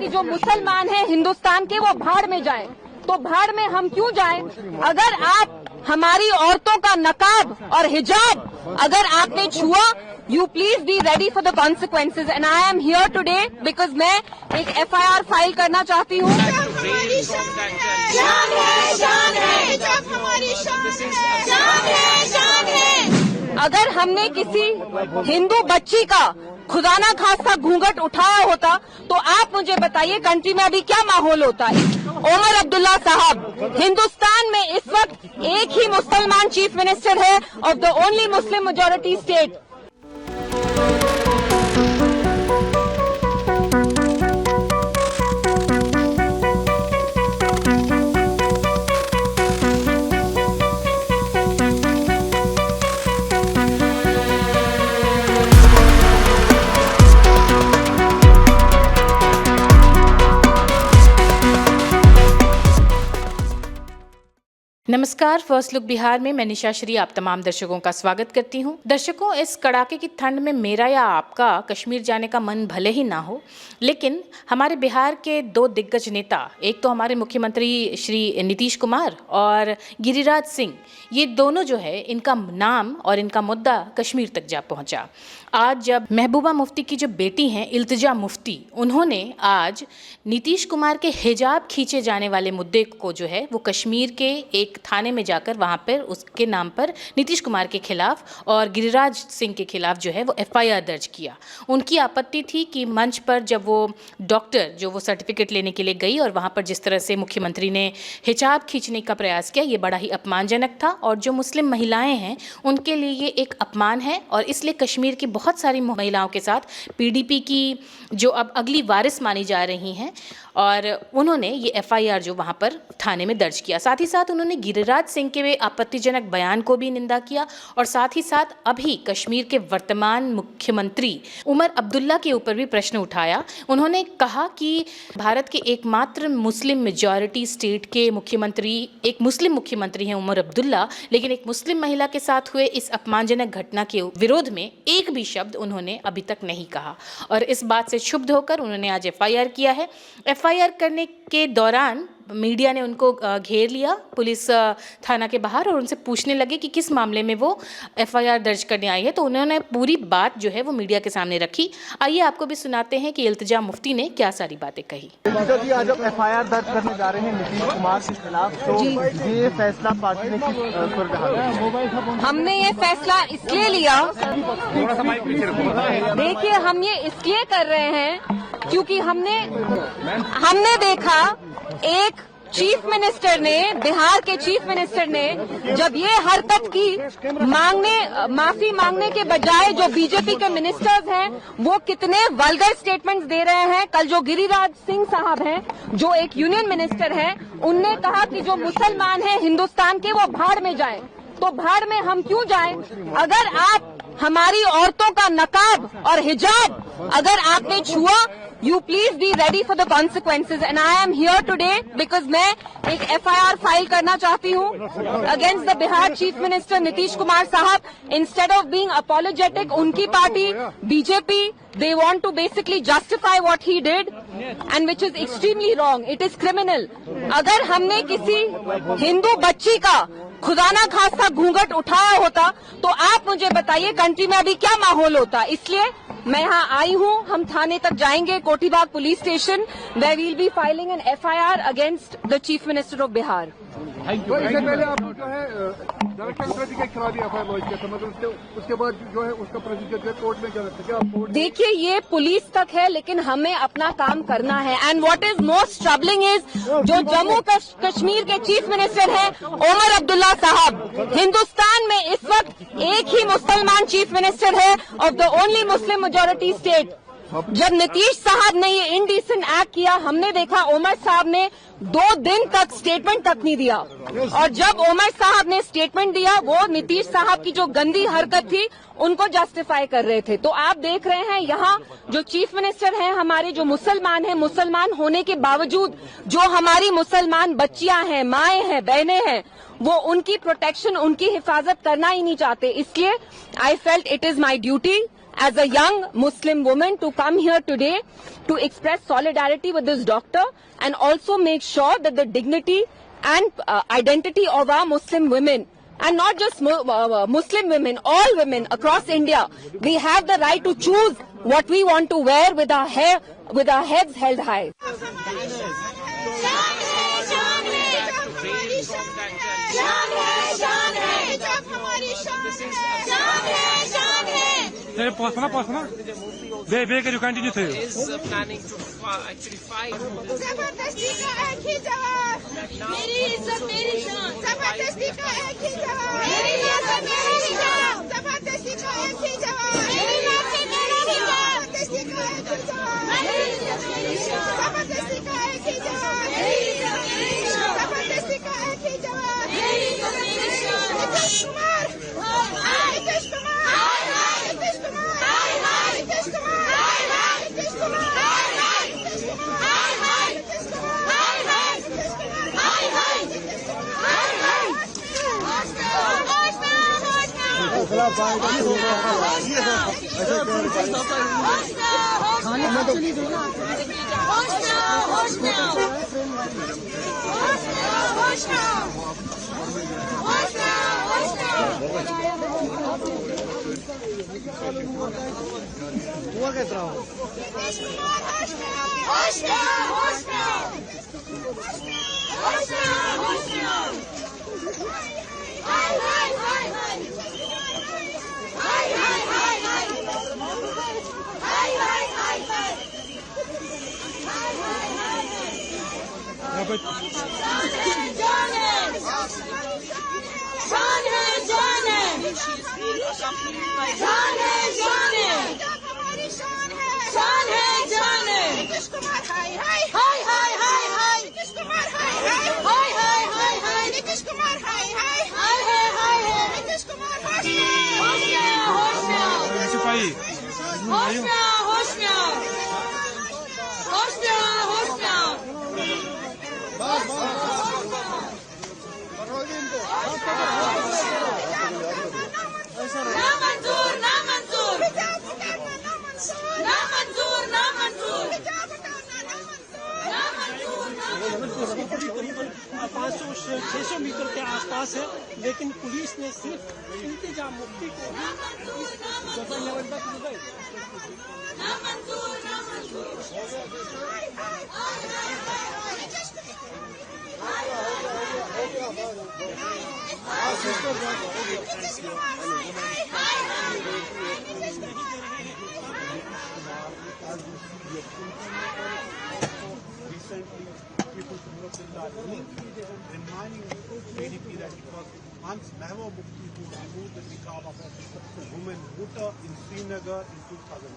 कि जो मुसलमान हैं हिंदुस्तान के वो भाड़ में जाएं। तो भाड़ में हम क्यों जाएं? अगर आप हमारी औरतों का नकाब और हिजाब अगर आपने छुआ, you please be ready for the consequences. And I am here today because मैं एक FIR फाइल करना चाहती हूँ। अगर हमने किसी हिंदू बच्ची का खुदा ना खास्ता घूंघट उठाया होता तो आप मुझे बताइए कंट्री में अभी क्या माहौल होता। उमर अब्दुल्ला साहब, हिंदुस्तान में इस वक्त एक ही मुसलमान चीफ मिनिस्टर है of the only Muslim majority state. नमस्कार, फर्स्ट लुक बिहार में मैं निशा श्री आप तमाम दर्शकों का स्वागत करती हूं। दर्शकों, इस कड़ाके की ठंड में मेरा या आपका कश्मीर जाने का मन भले ही ना हो, लेकिन हमारे बिहार के दो दिग्गज नेता, एक तो हमारे मुख्यमंत्री श्री नीतीश कुमार और गिरिराज सिंह, ये दोनों जो है इनका नाम और इनका मुद्दा कश्मीर तक जा पहुंचा। आज जब महबूबा मुफ्ती की जो बेटी हैं इल्तिजा मुफ्ती, उन्होंने आज नीतीश कुमार के हिजाब खींचे जाने वाले मुद्दे को जो है वो कश्मीर के एक थाने में जाकर वहाँ पर उसके नाम पर नीतीश कुमार के खिलाफ और गिरिराज सिंह के खिलाफ जो है वो FIR दर्ज किया। उनकी आपत्ति थी कि मंच पर जब वो डॉक्टर जो वो सर्टिफिकेट लेने के लिए गई और वहाँ पर जिस तरह से मुख्यमंत्री ने हिजाब खींचने का प्रयास किया, ये बड़ा ही अपमानजनक था और जो मुस्लिम महिलाएं हैं उनके लिए ये एक अपमान है। और इसलिए कश्मीर की बहुत सारी महिलाओं के साथ PDP की जो अब अगली वारिस मानी जा रही हैं और उन्होंने ये FIR जो वहाँ पर थाने में दर्ज किया। साथ ही साथ उन्होंने गिरिराज सिंह के आपत्तिजनक बयान को भी निंदा किया और साथ ही साथ अभी कश्मीर के वर्तमान मुख्यमंत्री उमर अब्दुल्ला के ऊपर भी प्रश्न उठाया। उन्होंने कहा कि भारत के एकमात्र मुस्लिम मेजॉरिटी स्टेट के मुख्यमंत्री एक मुस्लिम मुख्यमंत्री हैं उमर अब्दुल्ला, लेकिन एक मुस्लिम महिला के साथ हुए इस अपमानजनक घटना के विरोध में एक भी शब्द उन्होंने अभी तक नहीं कहा और इस बात से क्षुब्ध होकर उन्होंने आज FIR किया है। FIR करने के दौरान मीडिया ने उनको घेर लिया पुलिस थाना के बाहर और उनसे पूछने लगे कि किस मामले में वो FIR दर्ज करने आई है, तो उन्होंने पूरी बात जो है वो मीडिया के सामने रखी। आइए आपको भी सुनाते हैं कि इल्तिजा मुफ्ती ने क्या सारी बातें कही। आज आप FIR दर्ज करने जा रहे हैं नीतीश कुमार के खिलाफ, तो ये फैसला पार्टी ने किस पर कहा? हमने ये फैसला इसलिए लिया, देखिए हम ये इसलिए कर रहे हैं क्योंकि हमने देखा एक चीफ मिनिस्टर ने, बिहार के चीफ मिनिस्टर ने जब ये हरकत की, माफी मांगने के बजाय जो बीजेपी के मिनिस्टर्स हैं वो कितने वल्गर स्टेटमेंट्स दे रहे हैं। कल जो गिरिराज सिंह साहब हैं जो एक यूनियन मिनिस्टर हैं, उनने कहा कि जो मुसलमान हैं हिंदुस्तान के वो भाड़ में जाएं। तो भाड़ में हम क्यों जाएं? अगर आप हमारी औरतों का नकाब और हिजाब अगर आपने छुआ, you please be ready for the consequences. And I am here today because मैं एक FIR फाइल करना चाहती हूँ against the Bihar chief minister Nitish Kumar साहब। इंस्टेड ऑफ बीइंग अपोलोजेटिक, उनकी party BJP, they want to basically justify what he did and which is extremely wrong. It is criminal. अगर हमने किसी हिंदू बच्ची का खुदा ना खास्ता घूंघट उठाया होता तो आप मुझे बताइए कंट्री में अभी क्या माहौल होता। इसलिए मैं यहाँ आई हूँ, हम थाने तक जाएंगे, Kothibagh police station, where we'll be filing an FIR against the Chief Minister of Bihar. इससे पहले आप जो है डायरेक्टर के खिलाफ FIR लॉन्च किया था, मतलब उसके बाद जो है उसका प्रोसीजर कोर्ट में क्या लगता है? देखिए ये पुलिस तक है लेकिन हमें अपना काम करना है। And what is most troubling is जो जम्मू कश्मीर के चीफ मिनिस्टर हैं उमर अब्दुल्ला साहब, हिंदुस्तान में इस वक्त एक ही मुसलमान चीफ मिनिस्टर है of the only Muslim majority state. जब नीतीश साहब ने ये इनडिसेंट एक्ट किया, हमने देखा उमर साहब ने 2 दिन तक स्टेटमेंट तक नहीं दिया और जब उमर साहब ने स्टेटमेंट दिया वो नीतीश साहब की जो गंदी हरकत थी उनको जस्टिफाई कर रहे थे। तो आप देख रहे हैं यहाँ जो चीफ मिनिस्टर हैं हमारे, जो मुसलमान हैं, मुसलमान होने के बावजूद जो हमारी मुसलमान बच्चियां हैं, माएं हैं, बहनें हैं, वो उनकी प्रोटेक्शन, उनकी हिफाजत करना ही नहीं चाहते। इसलिए I felt it is my duty as a young Muslim woman to come here today to express solidarity with this doctor and also make sure that the dignity and identity of our Muslim women, and not just Muslim women, all women across India, we have the right to choose what we want to wear with our hair, with our heads held high. Baker, you continue to. Is planning to actually fight. जबरदस्ती का एक ही जवाब, मेरी इज्जत मेरी शान। जबरदस्ती का एक ही जवाब, मेरी इज्जत मेरी शान। जबरदस्ती का एक ही जवाब, मेरी इज्जत मेरी शान। जबरदस्ती का एक ही जवाब, मेरी इज्जत मेरी शान। जबरदस्ती का एक ही जवाब, मेरी इज्जत मेरी शान। जबरदस्ती का एक ही जवाब, मेरी इज्जत मेरी शान। नीतीश कुमार, नीतीश कुमार, नीतीश कुमार, नीतीश कुमार। मीटर के आसपास है, लेकिन पुलिस ने सिर्फ इंतजाम मुक्ति को लेवल तक मिले। Reminding KDP that it was once Mehbooba Mufti who removed the niqab of a woman voter in Srinagar in 2000.